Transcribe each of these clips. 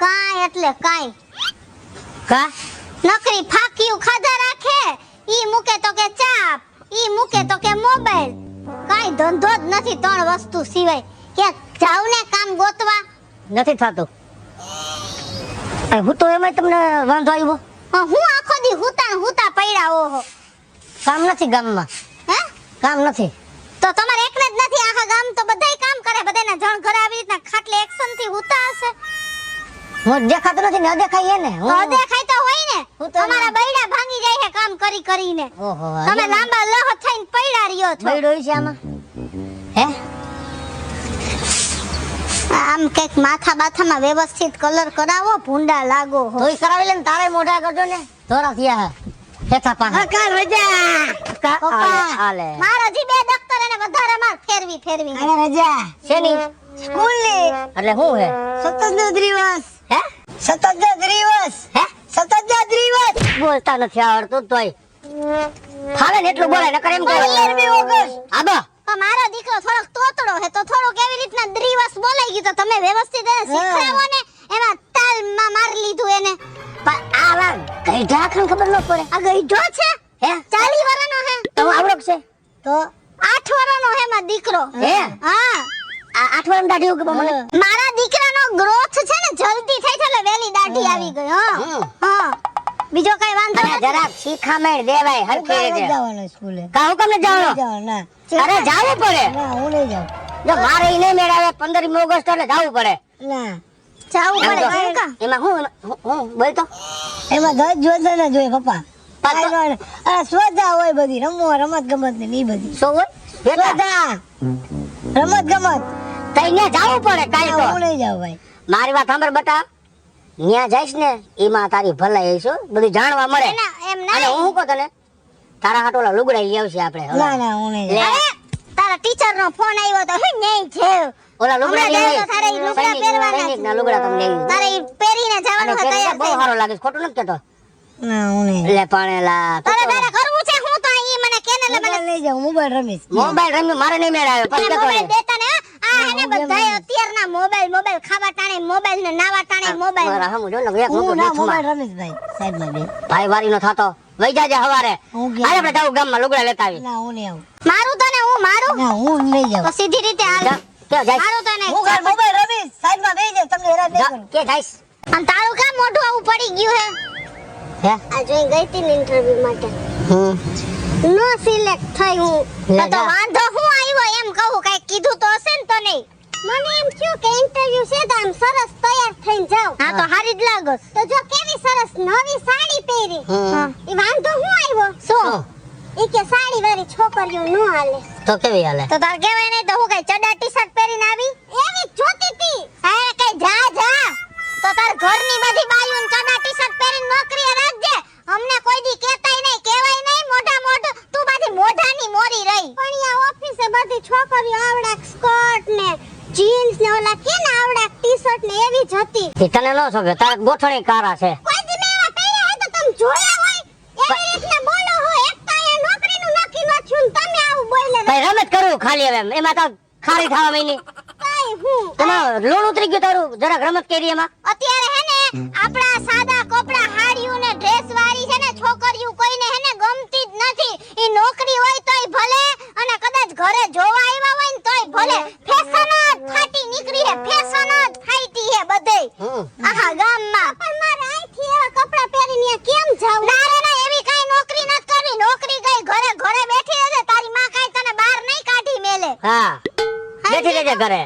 કાંઈ એટલે કાંઈ કા નકરી ફાકીયું ખાધા રાખે. ઈ મૂકે તો કે ચાપ, ઈ મૂકે તો કે મોબાઈલ. કાંઈ ધંધો જ નથી ત્રણ વસ્તુ સિવાય. કે જાવ ને કામ ગોતવા. નથી થાતું. હું તો એમાં તમને વાંધો આવ્યો. હું આખો દી હુતા પડ્યા ઓહો. કામ નથી ગામમાં. હે કામ નથી તો તમારે એકને જ નથી, આખા ગામ તો બધાય કામ કરે. બધાને જણ ઘરે આવી રીતના ખાટલે એક્શન થી હુતા હશે. હું દેખાતો નથી ને અદેખાય ને તો દેખાય તો હોય ને. હું તો તમારા બૈડા ભાંગી જાય છે કામ કરી કરીને. ઓહો તમે લાંબા લહ થઈને પડ્યા રહ્યો છો. બૈડો છે આમાં. હે આમ કઈક માથા બાથામાં વ્યવસ્થિત કલર કરાવો, ભૂંડા લાગો હો. તોય કરાવી લે ને, તારે મોઢા કરજો ને. ધોરા થયા હેઠા પાહે. કાલ રજા. પપ્પા આલે મારો જી બે દફતર અને વધારે માર ફેરવી. અરે રજા શેની? સ્કૂલની. એટલે હું હે? સતત દિવસ. હે સતત દિવસ. હે સતત દિવસ. બોલતા નથી આવડતું તોય ફાવે ને એટલું બોલાય, નકર એમ કહે 15મી ઓગસ્ટ. આબા મારો દીકરો થોડોક તોતડો હે તો થોડોક એવી રીતના દિવસ બોલાઈ ગયું તો તમે વ્યવસ્થિત એને શીખડાવો ને. એમાં તાલમાં મારી લીધું એને. પણ આવા ગઈઢા આખને ખબર ન પડે. આ ગઈઢો છે હે 40 વર્ષનો હે. તો આવડક છે તો 8 વર્ષનો હે મારો દીકરો. હે હા આ 8 વર્ષ દાઢી ઉગે મને. મારા દીકરાનો ગ્રોથ છે ને જલ્દી થઈ છે એટલે વેલી દાઢી આવી ગઈ. હા હા બીજો કઈ વાંધો અને નથી. જરાક શીખામણ દેવાય હરખી રીતે. જવાનું સ્કૂલે કા હુકમ ન જવાનો? ના અરે જાવું પડે. ના હું નહીં જાઉં જો મારે ઈ નહીં મેળાવે 15મી ઓગસ્ટ એટલે જાવું પડે. ના જાવું એમ પડે તો. કેમ કા? એમાં હું બોલ તો એમાં દસ જોશે ને જોઈએ પપ્પા પાછો- અરે સ્પર્ધા હોય બધી રમત ગમત ને ઈ બધી શું હોય બેટા સ્પર્ધા રમત ગમત તઈ ને જાવું પડે કાઈ તો. હું નહીં જાઉં ભાઈ મારી વાત સાંભળ બટા, ન્યા જઈશ ને એમાં તારી ભલાઈ છે, બધું જાણવા મળે. એમ અને ના હું શું કહું તને, તારા હાટો ઓલા લુગડા લઈ આવશે આપણે. ના ના હું નહીં લે. જાઉં અરે તારા ટીચર નો ફોન આવ્યો તો હું નહીં છે. ઓલા લુગડા હમણાં લઈ જાય તો તારે ઈ લુગડા પહેરવાના છે. ના લુગડા તમને લઈ તારે ઈ પહેરીને અને જવાનું છે પહેરીને તૈયાર બહુ થઈને. સારો લાગે છે, ખોટું નથી કહેતો. ના હું નહીં લે પણ એલા તું તારે તો તારે કરવું છે હું તો ઈ મને કેને એટલે મને મોબાઈલ નહીં જાઉં મોબાઈલ રમીશ મોબાઈલ રમ્યો મારે નહીં મેળ આવ્યો પછી મને કહેતો મોબાઈલ ને. દેતા ને આ એને બધાય અત્યારના મોબાઈલ ખાવા ટાણે મોબાઈલ ને નાવા ટાણે મોબાઈલ. મારા હમું જો ને એક હું મોટું ના જૂથમાં. મોબાઈલ રમીશ ભાઈ સાઈડમાં બે ભાઈ વારી નો થાતો વઈ જાજે હવારે. હું હાલ ગયા આપણે જાવું ગામમાં લુગડા લેતા આવી. ના હું નહીં આવું મારું તો ને હું મારું ના હું નહીં તો જાઉં સીધી રીતે હાલ. જા, ક્યાં જાય? મારું તો ને હું ઘર મોબાઈલ રમીશ સાઈડમાં બેસી જાય તમને હેરાન નહીં કરું કે જઈશ? અને તારું કામ મોઢું આવું પડી ગયું હે. હે આ જોઈ ગઈ તી ને ઇન્ટરવ્યુ માટે નો સિલેક્ટ થઈ હું. લે તો જા. વાંધો હું આવ્યો એમ કહું કઈ કીધું તો હશે ને તો નહીં. મને એમ થયું કે ઇન્ટરવ્યુ છે તો આમ સરસ તૈયાર થઈને જાવ. હા તો હારી જ લાગો. તો જો કેવી સરસ નવી સાડી પહેરી. હમ. ઈ વાંધો હું આવ્યો. શું? શું? ઈ કે સાડી વાળી છોકરીઓ નો હાલે. તો કેવી હાલે? તો તાર કહેવાય નહીં તો હું કઈ ચડા ટી-શર્ટ પહેરીને આવી? એવી જ જોતી તી. હા કઈ જા. તો તાર ઘરની બધી બાઈઓને ચડા ટી-શર્ટ પહેરીને નોકરીએ રાખજે. અમને કોઈ દી કહેતાય નહીં, કહેવાય નહીં મોઢું તું બાધી મોઢાની મોરી રહી. પણ આ ઓફિસે બધી છોકરીઓ આવડા સ્કર્ટ ને જીન્સ ને ઓલા કેના આવડા ટી-શર્ટ ને એવી જ હતી. એ તને ન શોભે, તારે ગોઠણી કારા છે. કોઈ દી મેં એવા પહેર્યા હોય તો તમે જોયા હોય. એવી રીતના બોલો હોય. એક તો અહીંયા નોકરીનું નક્કી ન થયું ને તમે આવું બોલે ભાઈ રમત કરું ખાલી હવે એમાં તો ખારી થવા માંડી. કાઈ હું એમાં લોણ ઉતરી ગયું તારું, જરાક રમત કરી એમાં. અત્યારે હે ને આપડા સાદા કપડા હાડીઓ ને ડ્રેસ વાળી છે ને છોકરીઓ કોઈને હે ને ગમતી જ નથી. ઈ નોકરી હોય તોય ભલે અને કદાચ ઘરે જોવા આવ્યા હોય ને તોય ભલે. ફેશન જ ફાટી નીકળી હે, ફેશન જ ફાટી હે બધે આખા ગામમાં. પણ મારે અહીંથી એવા કપડા પહેરીને કેમ જાવ? ના રે ના, એવી કાઈ નોકરી નત કરવી. નોકરી ગઈ ઘરે ઘરે બેઠી રહેજે. તારી માં કાઈ તને બહાર નહીં કાઢી મેલે. હા બેઠી રહેજે ઘરે.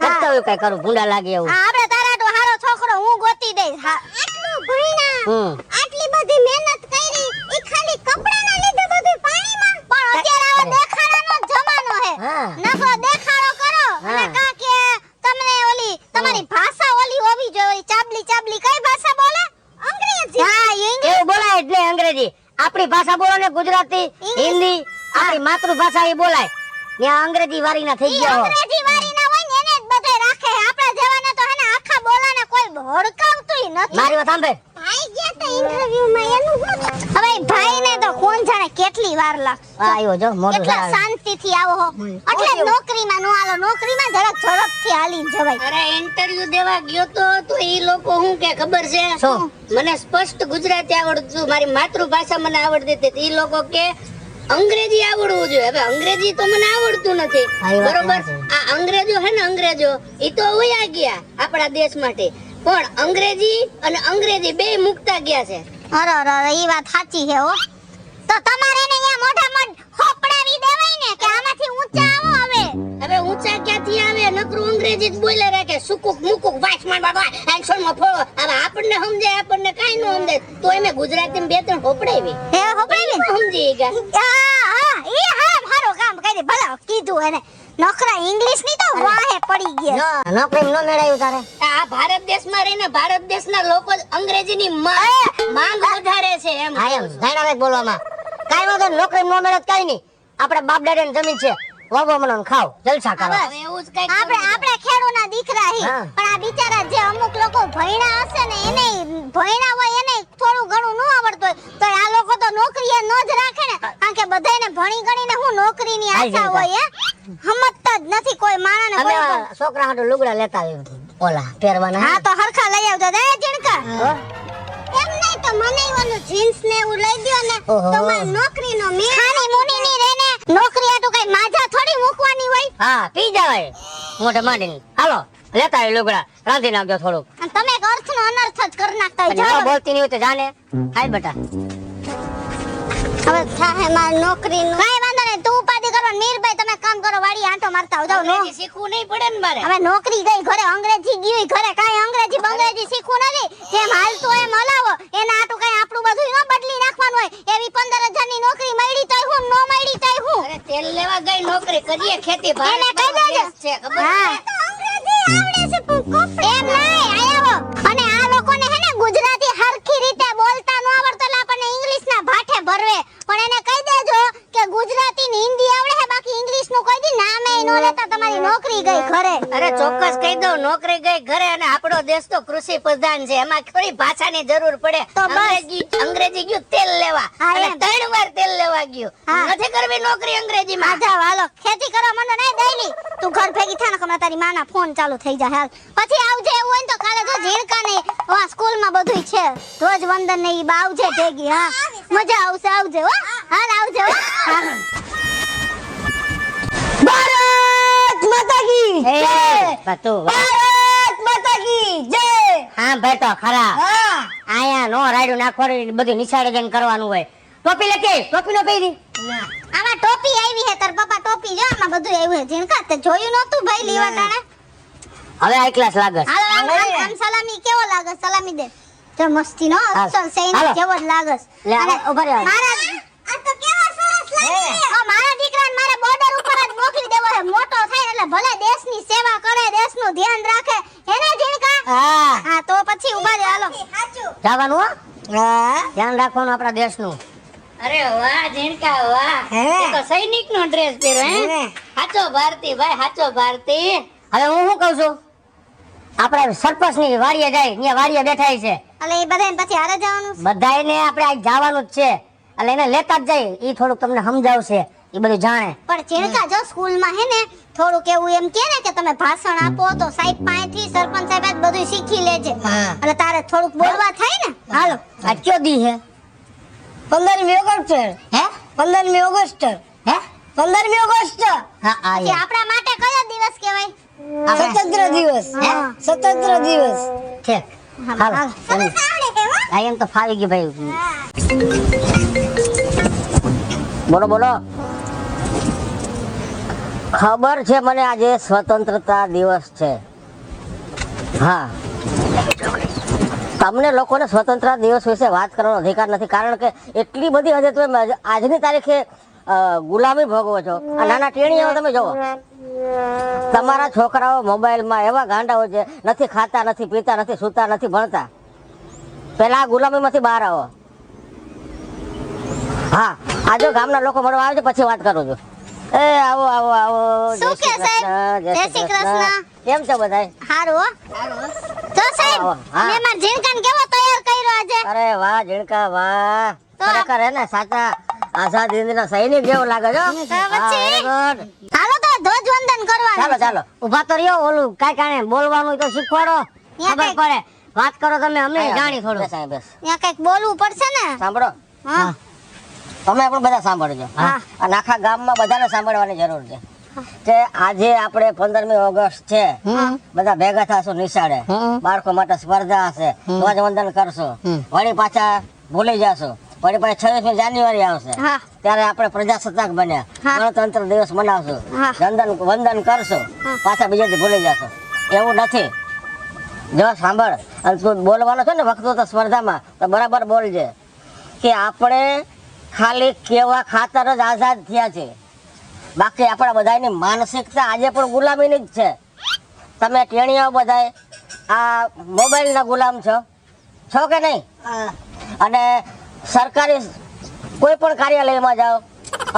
કરતો હોય કઈ કરું, ભૂંડા લાગે એવું. હા આપણે તારાટો હારો છોકરો હું ગોતી દઈશ. હા આટલું ભણ્યા, આટલી બધી મહેનત કરી, ઈ ખાલી કપડાના લીધે બધું પાણીમાં. પણ અત્યારે આવો દેખાડાનો જ જમાનો હે. હા. નકરો દેખાડો કરો અને હા. કા કે તમને ઓલી તમારી ભાષા ઓલી હોવી જોઈએ. ચાબલી કઈ ભાષા બોલે? અંગ્રેજી. હા એવું બોલાય એટલે અંગ્રેજી. આપણી ભાષા બોલો ને, ગુજરાતી, હિન્દી, આપણી માતૃભાષા એ બોલાય. ત્યાં અંગ્રેજી વારી ના થઈ ગયા હો. અંગ્રેજી વાળી ના હોય ને એને જ બધે રાખે. આપણા જેવાને તો હે ને આખા બોલાને કોઈ હડકાવતુંય નથી. મારી વાત સાંભળે. ભાઈ ગયા તા ઇન્ટરવ્યુ માં એનું શું? હવે ભાઈ ને તો કોણ જાણે કેટલી ઘણી વાર લાગશે. આવ્યો જો મોટું કેટલા સારા શાંતિથી આવો હો. એટલે નોકરીમાં નો હાલો, નોકરીમાં ઝડપથી હાલીને જવાય. અરે ઇન્ટરવ્યુ દેવા ગયો તો ઈ લોકો હું કે ખબર છે શું? મને સ્પષ્ટ ગુજરાતી આવડતું, મારી માતૃભાષા મને આવડતી હતી. ઈ લોકો કે અંગ્રેજી આવડવું જોઈએ. હવે અંગ્રેજી તો મને આવડતું નથી, હા, એ વાત બરોબર. સાચી. આ અંગ્રેજો હે ને, અંગ્રેજો ઈ તો વયા ગયા આપણા દેશ માટે, પણ અંગ્રેજી અને અંગ્રેજી બે મુકતા ગયા છે. અરે અરે ઈ વાત સાચી છે હો. તો તમારે એને અહીંયા મોઢા હોપડાવી દેવાય ને કે આમાંથી ઊંચા આવો હવે. હવે ઊંચા ક્યાંથી આવે? નકરું અંગ્રેજી જ બોલે રાખે, સુકુક મુકુક વાચમાં બાબા એક્શનમાં ફોડો. હવે આપણને સમજાય, આપણને કાઈ ન સમજાય તો એમે ગુજરાતીમાં બે ત્રણ હોપડાવી. હે હોપડાવી ને? સમજી ગયા. ઈ હારું કામ કરી, ભલા કીધું એને. નોકરા ઇંગ્લિશ ની તો વાહે પડી ગયા. નોકરી ન મેળવ્યું તારે આ ભારત દેશમાં રહીને ભારત દેશના લોકો જ અંગ્રેજીની માંગ વધારે છે એમ. હા એમ ડાયનામિક બોલવામાં કાઈ વાંધો નહીં. નોકરી ન મેળવ કાઈ નહીં. આપણે બાપ દાદાની જમીન છે, વાવો મનો ને ખાઓ, જલસા કરો. હવે એવું જ કંઈક આપણે ખેડૂના દીકરા હી. હા. પણ આ બિચારા જે અમુક લોકો ભણ્યા હશે ને એને ભણ્યા હોય એને થોડું ઘણું ન આવડતું હોય તો આ લોકો તો નોકરીએ ન જ રાખે ને. કારણ કે બધાયને ભણી ગણીને હું નોકરીની આશા હોય હે. સમજતા જ નથી કોઈ માણસને અમે કોઈ પણ. છોકરા હાટુ લુગડા લેતા આવ્યું ઓલા પહેરવાના. હા તો હરખા લઈ આવજો દે જીણકા. હો? એમ નહીં તો મને ઓલું જીન્સ ને એવું લઈ દ્યો ને ઓહો. તો મારી નોકરીનો મેળ ખાની મુનીની રેને નોકરી આટુ કઈ માજા થોડી મૂકવાની હોય. હા પી જવાય મોઢે માંડીને. હાલો લેતા આવ્યું લુગડા, રાંધી નાખજો થોડુંક. અને તમે એક અર્થનો અનર્થ જ કરી નાખતા હોય. અને ન જાઓ. બોલતી નહીં હોય તો જાને. હાલ બેટા. હવે થાહે મારી નોકરીનું કાઈ વાંધો નહીં. તું ઉપાધિ કરવાનો. મીરભાઈ તમે કામ કરો, વાડી આંટો મારતા આવ. જાઓ નો. અંગ્રેજી શીખવું નહીં પડે ને મારે. હવે નોકરી ગઈ ઘરે, અંગ્રેજી ગઈ ઘરે, કાઈ અંગ્રેજી બંગ્રેજી શીખવું નથી. જેમ હાલતું એમ હલાવો. એના આટું કાઈ આપણું બધું ન બદલી નાખવાનું હોય. એવી 15,000 ની નોકરી મળી તોય હું, ન મળી તોય હું. અરે તેલ લેવા ગઈ નોકરી કરીએ, ખેતી એને ભારત કહી દેજો. દેશ છે, ખબર હા. છે? એમ નહીં, આયાવો. અને આ લોકોને હે ને ગુજરાતી હરખી રીતે બોલતા ન આવડતું એટલે આપણને ઇંગ્લિશના ભાઠે ભરવે. પણ એને કહી દેજો કે ગુજરાતી ને હિન્દી આવડે છે, બાકી ઇંગ્લિશ નું કોઈ દી નામે ન લેતા. તમારી નોકરી ગઈ ઘરે. અરે ચોક્કસ કહી દઉં, નોકરી ગઈ ઘરે. અને આપણો દેશ તો કૃષિ પ્રધાન છે, એમાં થોડી ભાષાની જરૂર પડે. તો બસ. અંગ્રેજી ગયું તેલ લેવા, હા, અને એમ. 3 વાર તેલ લેવા ગયું. હા. નથી કરવી નોકરી અંગ્રેજીમાં. આજા વાલો ખેતી કરવા મને નહીં દઈલી. તું ઘર ભેગી થા ને હમણાં તારી માના ફોન ચાલુ થઈ જાય. હાલ પછી આવજે. એવું હોય ને તો કાલે જો ઝીણકા ને વા સ્કૂલ માં બધુંય છે, ધ્વજ વંદન ને ઈ બા આવજે ભેગી. હા મજા આવશે, આવજે હો. હાલ આવજે હો. હા. ભારત માતા કી એ જય! બતું. ભારત માતા કી જય! હા ભાઈ તો ખરા. હા આયા નો રાયડું નાખવાનું, બધું નિશાળે જઈને કરવાનું હોય. ટોપી લેકે ટોપી નો પહેરી. આમાં ટોપી આવી હે. તાર પપ્પા ટોપી જો આમાં બધું આવ્યું હે. ઝીણકા તે જોયું નહોતું ભાઈ લીવા ટાણે. હવે હાઈ ક્લાસ લાગે. હાલ આમ સલામી કેવો લાગે? સલામી દે. જો મસ્તી નો હાલ. અસલ સૈનિક હાલો. જેવો જ લાગે. લે, આવો, ઉભા રહો. મારા આ તો કેવા સરસ લાગે છે. મારા દીકરાને મારે બોર્ડર ઉપર જ મોકલી દેવો છે. મોટો થાય એટલે ભલે દેશની સેવા કરે, દેશનું ધ્યાન રાખે. એને ઝીણકા? હા હા તો પછી ઉભા રહે. હાલો. જવાનું હો. હા ધ્યાન રાખવાનું આપણા દેશનું. અરે વાહ ઝીણકા વાહ, હે. તે તો સૈનિકનો ડ્રેસ પહેર્યો હે. હે. હાચો ભારતી ભાઈ, હાચો ભારતી. હવે હું શું કહું છું, આપણે સરપંચ ની વાડીએ જાય, ત્યાં વાડીએ બેઠા છે એટલે એ બધાને પછી હારે જવાનું છે? બધાયને આપણે આજ જવાનું જ છે, એટલે એને લેતા જ જાય. ઈ થોડુંક તમને સમજાવશે, ઈ બધું જાણે. પણ ઝીણકા જો સ્કૂલમાં હે ને થોડુંક એવું એમ કે ને કે તમે ભાષણ આપો તો સાહેબ પાસેથી સરપંચ સાહેબ જ બધું શીખી લેજે. હા. એટલે તારે થોડુંક બોલવા થાય ને. હાલો. આજ કયો દી હે? 15મી ઓગસ્ટ હે 15મી ઓગસ્ટ હે 15મી ઓગસ્ટ હા આ પછી આપણા માટે કયો દિવસ કહેવાય? સ્વતંત્ર દિવસ હે? સ્વતંત્ર દિવસ ઠીક. હા, હાલો હાલો. સરસ આવડે છે હો. આ એમ તો ફાવી ગયું ભાઈ. બોલો બોલો. ખબર છે મને આજે સ્વતંત્રતા દિવસ છે. હા, તમને લોકોને સ્વતંત્રતા દિવસ વિશે વાત કરવાનો અધિકાર નથી, કારણ કે એટલી બધી હદે તમે આજની તારીખે ગુલામી ભોગવો છો. આ નાના ટેણીઓ તમે જોવો, તમારા છોકરાઓ મોબાઈલમાં એવા ગાંડાઓ છે, નથી ખાતા, નથી પીતા, નથી સૂતા, નથી ભણતા. પેલા આ ગુલામીમાંથી બહાર આવો. હા, આ જો ગામના લોકો મળવા આવે છે, પછી વાત કરું છું. એ આવો આવો આવો. શું કે સાહેબ? જય શ્રી કૃષ્ણ. કેમ છો બધાય? હારું હો. તો સાહેબ આવો, હા. મેં માર ઝીણકાને કેવો તૈયાર કર્યો આજે? અરે વાહ ઝીણકા વાહ, તો ખરેખર હે ને સાચા આઝાદ હિંદના સૈનિક જેવું લાગે છો. પછી? હા, very good. હાલો તો ધ્વજવંદન કરવાનું ચાલો ચાલો ઉભા તો રહ્યો, ઓલું કાંઈ કાંઈ બોલવાનું તો શીખવાડો, ખબર કઈક- પડે. વાત કરો તમે, અમે જાણી થોડું. બેસ અહીંયા બેસ. ત્યાં કઈક બોલવું પડશે ને સાંભળો હા તમે પણ બધા સાંભળજો હા. અને આખા ગામમાં બધાને સાંભળવાની જરૂર છે કે આજે આપણે 15મી ઓગસ્ટ છે, બધા ભેગા થશું નિશાળે, બાળકો માટે સ્પર્ધા હશે, ધ્વજવંદન કરશું, વળી પાછા ભૂલી જશો, વળી પાછી 26મી જાન્યુઆરી આવશે, હા. ત્યારે આપણે પ્રજાસત્તાક બન્યા, હા. ગણતંત્ર દિવસ મનાવશું, હા. વંદન કરશું, પાછા બીજેથી ભૂલી જશો. એવું નથી. જો સાંભળ, અને તું બોલવાનો છે ને વક્તૃત્વ સ્પર્ધામાં તો બરાબર બોલજે કે આપણે ખાલી કેવા ખાતર જ આઝાદ થયા છે, બાકી આપણા બધાની માનસિકતા આજે પણ ગુલામીની જ છે. તમે ટેણીઓ બધાય આ મોબાઈલના ગુલામ છો કે નહીં? અને સરકારી કોઈ પણ કાર્યાલયમાં જાઓ,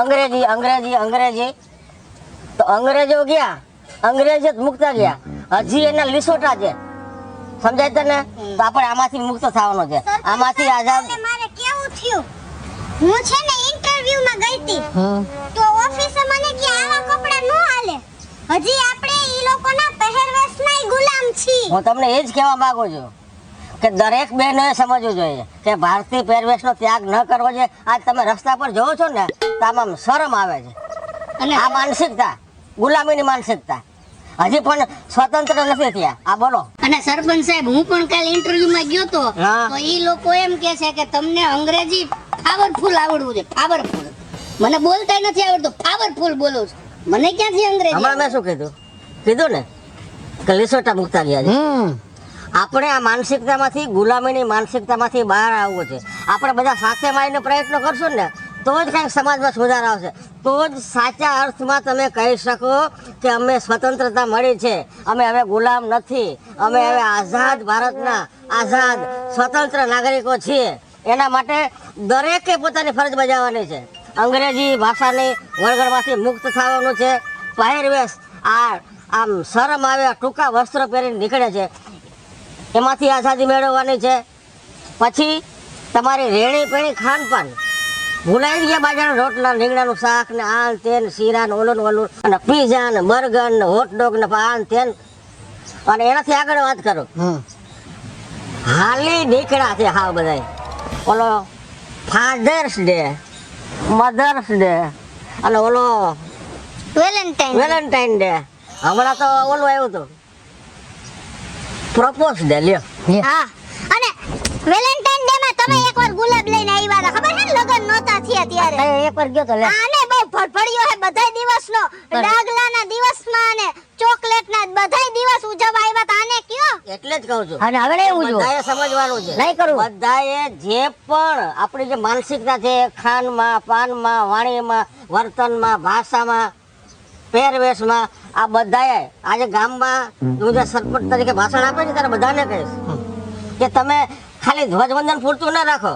અંગ્રેજી અંગ્રેજી અંગ્રેજી, તો અંગ્રેજો ગયા, અંગ્રેજ જ મુક્ત ગયા, હજી એના લીસોટા છે. સમજાય તને? તો આપણે આમાંથી મુક્ત થવાનો છે, આમાંથી આઝાદ. એટલે મારે કેવું થયું, હું છે ને ઇન્ટરવ્યુ માં ગઈ હતી તો ઓફિસે મને કે આવા કપડા નો હાલે, હજી આપણે ઈ લોકોના પહેરવેશના ગુલામ છીએ. હું તમને એ જ કહેવા માંગુ છું કે દરેક બહેનોએ સમજવું જોઈએ કે ભારતીય પહેરવેશનો ત્યાગ ન કરવો જોઈએ. આજ તમે રસ્તા પર જોવો છો ને તો આમાં શરમ આવે છે. અને આ માનસિકતા ગુલામીની માનસિકતા હજી પણ સ્વતંત્ર નથી થયા. આ બોલો. અને સરપંચ સાહેબ, હું પણ કાલે ઇન્ટરવ્યુ માં ગયો તો હા. તો ઈ લોકો એમ કે છે કે તમને અંગ્રેજી પાવરફુલ આવડવું છે, પાવરફુલ. મને બોલતા નથી આવડતું, પાવરફુલ બોલું છું. મને ક્યાંથી અંગ્રેજી હમણાં મેં આવડે? શું કીધું ને કે લીસોટા મુકતા ગયા છે. આપણે આ માનસિકતામાંથી, ગુલામીની માનસિકતામાંથી બહાર આવવું છે. આપણે બધા સાથે મળીને પ્રયત્નો કરશું ને તો જ કંઈક સમાજમાં સુધાર આવશે, તો જ સાચા અર્થમાં તમે કહી શકો કે અમે સ્વતંત્રતા મળી છે, અમે હવે ગુલામ નથી, અમે હવે આઝાદ ભારતના આઝાદ સ્વતંત્ર નાગરિકો છીએ. એના માટે દરેકે પોતાની ફરજ બજાવવાની છે. અંગ્રેજી ભાષાની વળગણમાંથી મુક્ત થવાનું છે. પહેરવેશ આમ શરમ આવે ટૂંકા વસ્ત્રો પહેરીને નીકળે છે, એમાંથી આઝાદી મેળવવાની છે. પછી તમારી રેણી પેણી ખાનપાન ભૂલાઈ ગયા, બાજરાના રોટલા, રીંગણાનું શાક ને આન તેન, શીરા ને ઓલું ને ઓલું, અને પીઝા ને બર્ગર ને હોટડોગ ને આન તેન. અને એનાથી આગળ વાત કરું, હાલી નીકળ્યા છે હાવ બધા. ઓલો ફાધર્સ ડે, મધર્સ ડે, અને ઓલો વેલેન્ટાઇન વેલેન્ટાઇન ડે, હમણાં તો ઓલું આવ્યું હતું પ્રપોઝ ડે. લ્યો હા. અને વેલેન્ટાઇન ડે માં તમે એકવાર ગુલાબ લઈને આવ્યા હતા, ખબર છે ને? લગન નહોતા થયા ત્યારે. એક વાર ગયો તો લે. આને બહુ ભડભડિયો હે બધાય દિવસનો, ડાગલાના દિવસમાં અને ચોકલેટના બધાય દિવસ ઉજવવા આવ્યા હતા. આને કયો એટલે જ કહું છું, અને હવે નહીં ઉજવો. બધાએ સમજવાનું છે. નહીં કરવું. બધાએ જે પણ આપણી જે માનસિકતા છે, ખાનમાં, પાનમાં, વાણીમાં, વર્તનમાં, ભાષામાં, પહેરવેશમાં, આ બધાએ આજે ગામમાં હું જે સરપંચ તરીકે ભાષણ આપે છે ત્યારે બધાને કહીશ કે તમે ખાલી ધ્વજવંદન પૂરતું ન રાખો,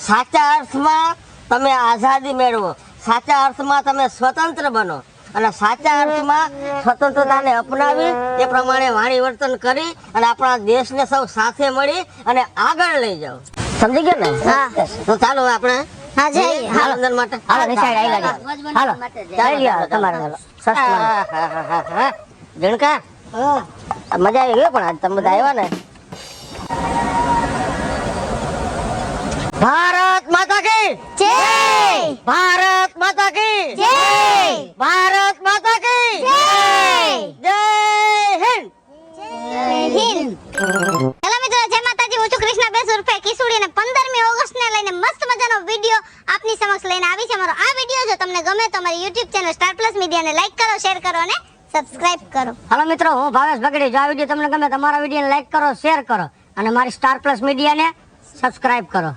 સાચા અર્થમાં તમે આઝાદી મેળવો, સાચા અર્થમાં તમે સ્વતંત્ર બનો, અને સાચા અર્થમાં સ્વતંત્રતાને અપનાવી એ પ્રમાણે વાણી વર્તન કરી અને આપણા દેશને સૌ સાથે મળી અને આગળ લઈ જાઓ. સમજી ગયા ને? હા. તો ચાલો આપણે હા જઈએ. ધ્વજવંદન માટે હાલો નિશાળ આવી લાગે. ધ્વજવંદન હાલો માટે જઈએ. ચાલી લ્યો તમારે સસલા. જણકા મજા આવી ગઈ, પણ આજ તમે બધા આવ્યા ને. ભારત માતા કી જય ભારત માતા કી જય ભારત માતા કી જય જય હિન્દ. જય હિન્દ. હેલો મિત્રો, જય માતાજી. હું છું કૃષ્ણા બેસ ઉર્ફે કિસુડી અને 15મી ઓગસ્ટને લઈને મસ્ત મજાનો વિડિયો આપની સમક્ષ લઈને આવી છે. મારો આ વિડિયો જો તમને ગમે તો મારી YouTube ચેનલ સ્ટાર પ્લસ મીડિયાને લાઈક કરો, શેર કરો અને સબસ્ક્રાઇબ કરો. હાલો મિત્રો, હું ભાવેશ બગડી. જો આ વિડીયો તમને ગમે તમારા વિડીયોને લાઈક કરો, શેર કરો અને મારી સ્ટાર પ્લસ મીડિયાને સબસ્ક્રાઇબ કરો.